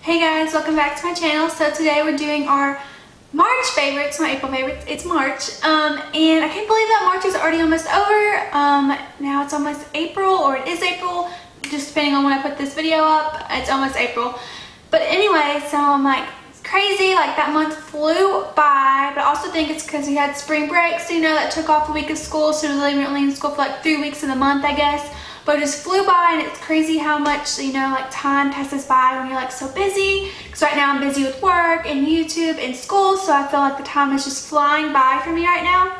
Hey guys, welcome back to my channel. So today we're doing our March favorites, not April favorites, it's March. And I can't believe that March is already almost over. Now it's almost April, or it is April, just depending on when I put this video up. It's almost April. But anyway, so I'm like, it's crazy, like that month flew by, but I also think it's because we had spring breaks, you know, that took off a week of school, so we really weren't only in school for like 3 weeks of the month, I guess. But it just flew by, and it's crazy how much, you know, like time passes by when you're like so busy. Because right now I'm busy with work and YouTube and school, so I feel like the time is just flying by for me right now.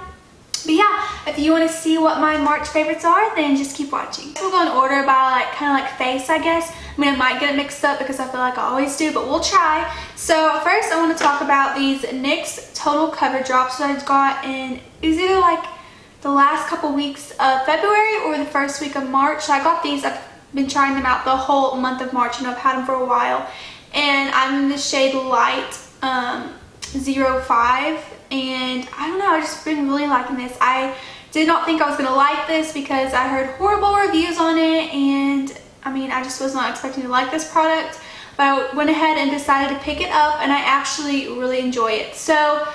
But yeah, if you want to see what my March favorites are, then just keep watching. We'll go in order by like kind of like face, I guess. I mean, I might get it mixed up because I feel like I always do, but we'll try. So first I want to talk about these NYX Total Cover Drops that I got in, it was either like the last couple weeks of February or the first week of March. So I got these, I've been trying them out the whole month of March, and I've had them for a while. And I'm in the shade Light 05, and I don't know, I've just been really liking this. I did not think I was going to like this because I heard horrible reviews on it, and I mean, I just was not expecting to like this product. But I went ahead and decided to pick it up, and I actually really enjoy it. So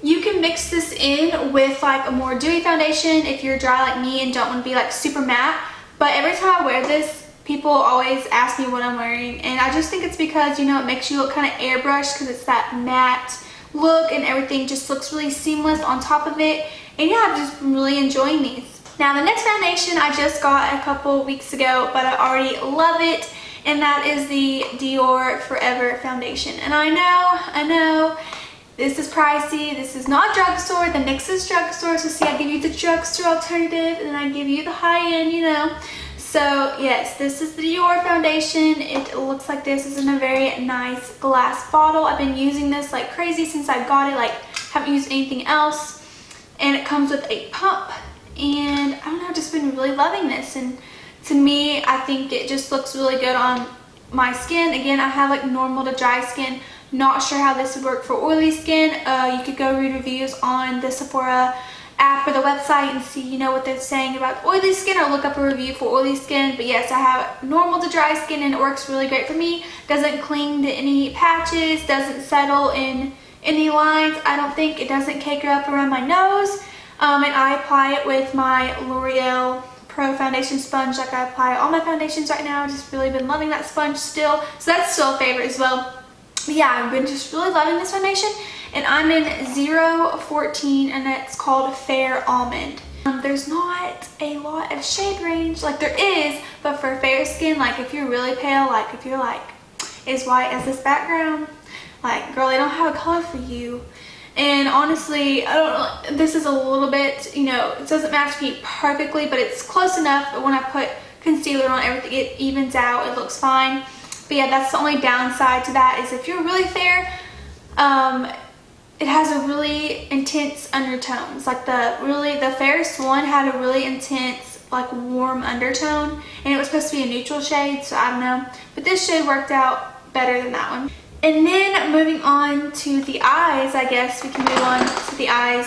you can mix this in with like a more dewy foundation if you're dry like me and don't want to be like super matte. But every time I wear this, people always ask me what I'm wearing, and I just think it's because, you know, it makes you look kind of airbrushed because it's that matte look and everything just looks really seamless on top of it. And yeah, I've just been really enjoying these. Now the next foundation I just got a couple weeks ago, but I already love it, and that is the Dior Forever foundation. And I know this is pricey. This is not drugstore. The NYX is drugstore. So see, I give you the drugstore alternative, and then I give you the high-end, you know. So yes, this is the Dior foundation. It looks like this. It's in a very nice glass bottle. I've been using this like crazy since I got it. Like, haven't used anything else. And it comes with a pump. And I don't know, I've just been really loving this. And to me, I think it just looks really good on my skin. Again, I have like normal to dry skin. Not sure how this would work for oily skin. You could go read reviews on the Sephora app or the website and see, you know, what they're saying about oily skin, or look up a review for oily skin. But yes, I have normal to dry skin, and it works really great for me. Doesn't cling to any patches, doesn't settle in any lines. I don't think it doesn't cake up around my nose. And I apply it with my L'Oreal Pro Foundation Sponge like I apply all my foundations right now. I've just really been loving that sponge still. So that's still a favorite as well. But yeah, I've been just really loving this foundation, and I'm in 014, and it's called Fair Almond. There's not a lot of shade range, like there is, but for fair skin, like if you're really pale, like if you're like as white as this background, like girl, they don't have a color for you. And honestly, I don't know, this is a little bit, you know, it doesn't match me perfectly, but it's close enough. But when I put concealer on everything, it evens out, it looks fine. But yeah, that's the only downside to that, is if you're really fair, it has a really intense undertones. Like the fairest one had a really intense, like warm undertone, and it was supposed to be a neutral shade, so I don't know. But this shade worked out better than that one. And then moving on to the eyes, I guess we can move on to the eyes.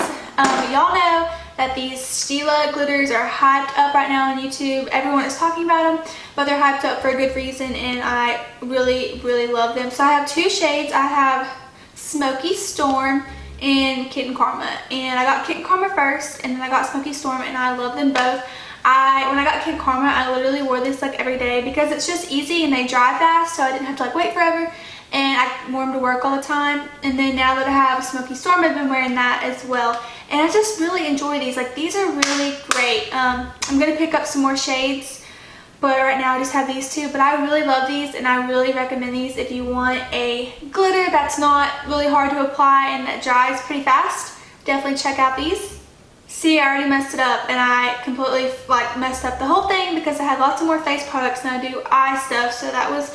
Y'all know that these Stila glitters are hyped up right now on YouTube. Everyone is talking about them, but they're hyped up for a good reason, and I really, really love them. So I have two shades. I have Smoky Storm and Kitten Karma, and I got Kitten Karma first, and then I got Smoky Storm, and I love them both. When I got Kitten Karma, I literally wore this like every day because it's just easy and they dry fast, so I didn't have to like wait forever, and I wore them to work all the time. And then now that I have Smoky Storm, I've been wearing that as well, and I just really enjoy these. Like, these are really great. I'm gonna pick up some more shades, but right now I just have these two. But I really love these, and I really recommend these if you want a glitter that's not really hard to apply and that dries pretty fast. Definitely check out these. See, I already messed it up, and I completely like messed up the whole thing because I had lots of more face products than I do eye stuff, so that was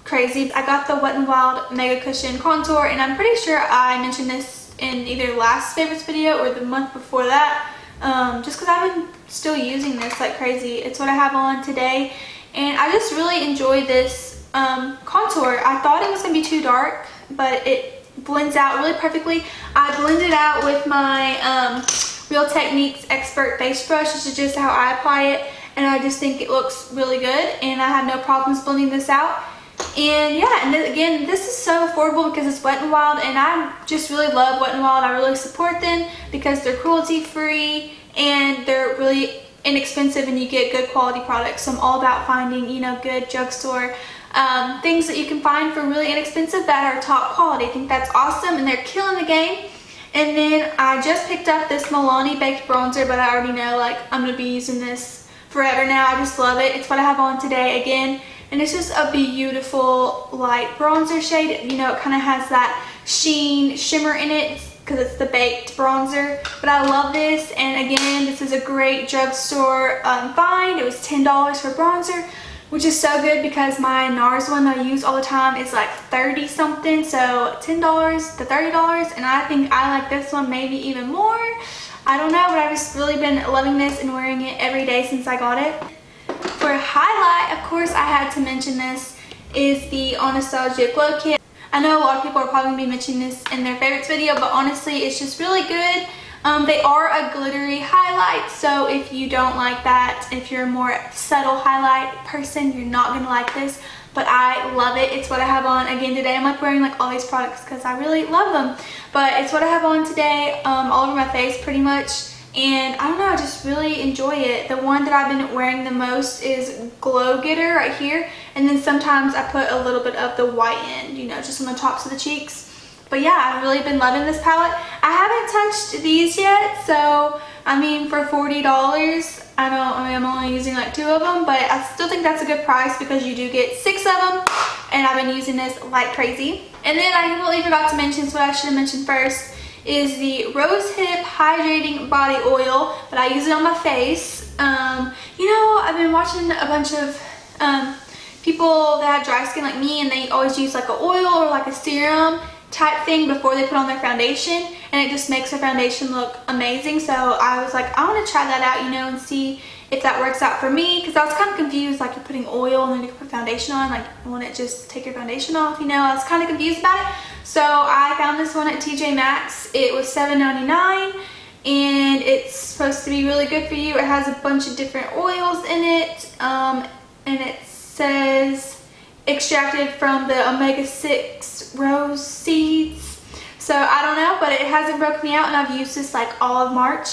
crazy. I got the WetnWild Mega Cushion Contour, and I'm pretty sure I mentioned this in either last favorites video or the month before that. Just because I've been still using this like crazy. It's what I have on today, and I just really enjoy this contour. I thought it was going to be too dark, but it blends out really perfectly. I blended out with my Real Techniques Expert Face Brush. This is just how I apply it, and I just think it looks really good, and I have no problems blending this out. And yeah, and again, this is so affordable because it's Wet n Wild, and I just really love Wet n Wild. I really support them because they're cruelty free and they're really inexpensive and you get good quality products. So I'm all about finding, you know, good drugstore things that you can find for really inexpensive that are top quality. I think that's awesome, and they're killing the game. And then I just picked up this Milani baked bronzer, but I already know like I'm gonna be using this forever now. I just love it. It's what I have on today again, and it's just a beautiful light bronzer shade. You know, it kind of has that sheen shimmer in it because it's the baked bronzer, but I love this. And again, this is a great drugstore find. It was $10 for bronzer, which is so good because my NARS one that I use all the time is like 30 something, so $10 to $30, and I think I like this one maybe even more. I don't know, but I've just really been loving this and wearing it every day since I got it. For highlight, of course, I had to mention this, is the Anastasia Glow Kit. I know a lot of people are probably going to be mentioning this in their favorites video, but honestly, it's just really good. They are a glittery highlight, so if you don't like that, if you're a more subtle highlight person, you're not going to like this, but I love it. It's what I have on again today. I'm like wearing like all these products because I really love them, but it's what I have on today all over my face pretty much, and I don't know, I just really enjoy it. The one that I've been wearing the most is Glow Getter right here, and then sometimes I put a little bit of the white end, you know, just on the tops of the cheeks. But yeah, I've really been loving this palette. I haven't touched these yet, so I mean for $40, I'm only using like 2 of them, but I still think that's a good price because you do get 6 of them, and I've been using this like crazy. And then I completely forgot to mention, so what I should have mentioned first is the Rose Hip Hydrating Body Oil, but I use it on my face. You know, I've been watching a bunch of people that have dry skin like me, and they always use like an oil or like a serum type thing before they put on their foundation, and it just makes their foundation look amazing. So I was like, I want to try that out, you know, and see if that works out for me, because I was kind of confused, like you're putting oil and then you put foundation on, like won't it just take your foundation off, you know? I was kind of confused about it. So I found this one at TJ Maxx. It was $7.99, and it's supposed to be really good for you. It has a bunch of different oils in it, and it says extracted from the omega-6 rose seeds. So I don't know, but it hasn't broken me out, and I've used this like all of March,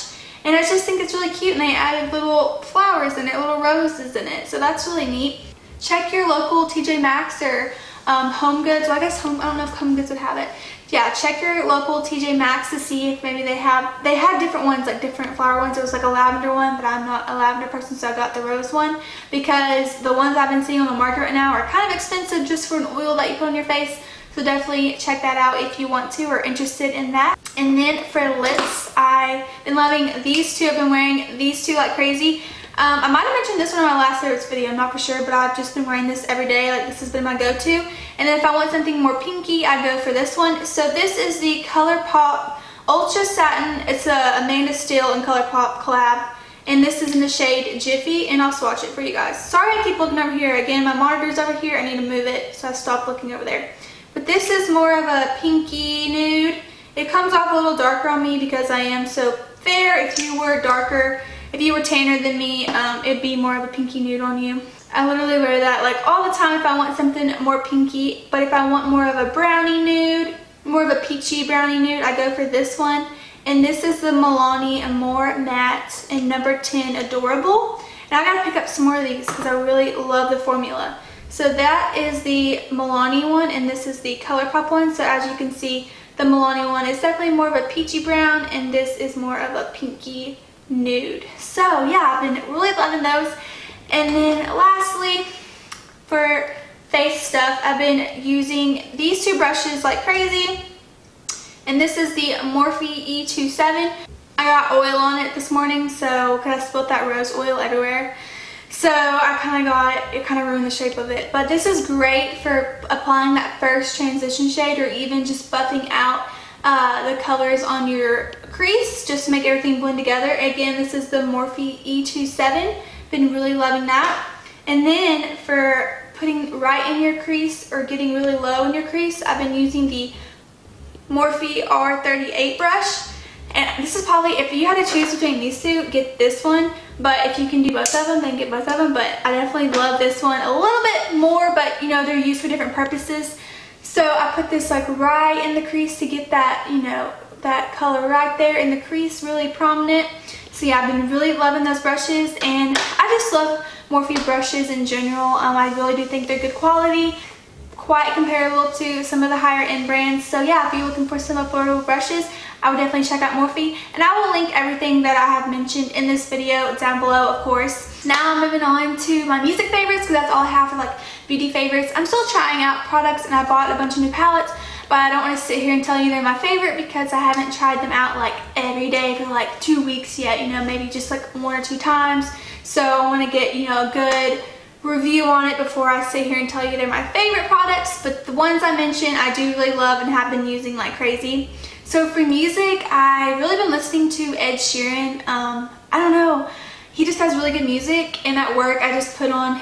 and I just think it's really cute, and they added little flowers in it, little roses in it, so that's really neat. Check your local TJ Maxx or Home Goods. Well, I guess I don't know if Home Goods would have it. Yeah, check your local TJ Maxx to see if maybe they had different ones, like different flower ones. There was like a lavender one, but I'm not a lavender person, so I got the rose one, because the ones I've been seeing on the market right now are kind of expensive just for an oil that you put on your face. So definitely check that out if you want to or interested in that. And then for lips, I've been loving these two. I've been wearing these two like crazy. I might have mentioned this one in my last favorites video, I'm not for sure, but I've just been wearing this every day. Like, this has been my go-to. And then if I want something more pinky, I go for this one. So this is the Colorpop Ultra Satin. It's a Amanda Steele and Colorpop collab, and this is in the shade Jiffy, and I'll swatch it for you guys. Sorry I keep looking over here. Again, my monitor's over here. I need to move it, so I stopped looking over there. But this is more of a pinky nude. It comes off a little darker on me because I am so fair. If you were darker, if you were tanner than me, it'd be more of a pinky nude on you. I literally wear that like all the time if I want something more pinky, but if I want more of a brownie nude, more of a peachy brownie nude, I go for this one. And this is the Milani Amore Matte in number 10 Adorable. And I gotta pick up some more of these because I really love the formula. So that is the Milani one, and this is the Colorpop one. So as you can see, the Milani one is definitely more of a peachy brown, and this is more of a pinky nude. So yeah, I've been really loving those. And then lastly, for face stuff, I've been using these two brushes like crazy. And this is the Morphe E27. I got oil on it this morning, so because I spilled that rose oil everywhere. So I it kind of ruined the shape of it. But this is great for applying that first transition shade, or even just buffing out the colors on your crease, just to make everything blend together. Again, this is the Morphe E27. Been really loving that. And then for putting right in your crease or getting really low in your crease, I've been using the Morphe R38 brush. And this is probably, if you had to choose between these two, get this one. but if you can do both of them, then get both of them. But I definitely love this one a little bit more, but you know, they're used for different purposes. So I put this like right in the crease to get that, you know, that color right there in the crease really prominent. So yeah, I've been really loving those brushes, and I just love Morphe brushes in general. I really do think they're good quality, quite comparable to some of the higher end brands. So yeah, if you're looking for some affordable brushes, I would definitely check out Morphe, and I will link everything that I have mentioned in this video down below, of course. Now I'm moving on to my music favorites, because that's all I have for like beauty favorites. I'm still trying out products, and I bought a bunch of new palettes, but I don't want to sit here and tell you they're my favorite because I haven't tried them out like every day for like 2 weeks yet, you know, maybe just like 1 or 2 times. So I want to get, you know, a good review on it before I sit here and tell you they're my favorite products. But the ones I mentioned I do really love and have been using like crazy. So for music, I've really been listening to Ed Sheeran. I don't know, he just has really good music, and at work I just put on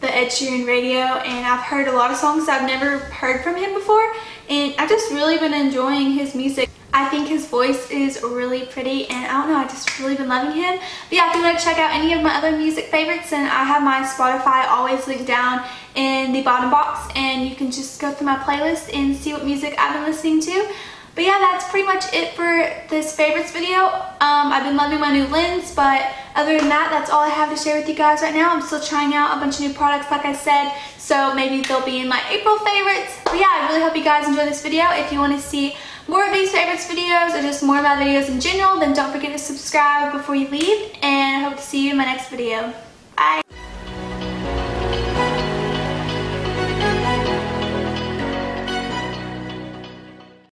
the Ed Sheeran radio, and I've heard a lot of songs that I've never heard from him before, and I've just really been enjoying his music. I think his voice is really pretty, and I don't know, I've just really been loving him. But yeah, if you want to check out any of my other music favorites, then I have my Spotify always linked down in the bottom box, and you can just go through my playlist and see what music I've been listening to. But yeah, that's pretty much it for this favorites video. I've been loving my new lens, but other than that, that's all I have to share with you guys right now. I'm still trying out a bunch of new products, like I said, so maybe they'll be in my April favorites. But yeah, I really hope you guys enjoyed this video. If you want to see more of these favorites videos, or just more of my videos in general, then don't forget to subscribe before you leave, and I hope to see you in my next video. Bye!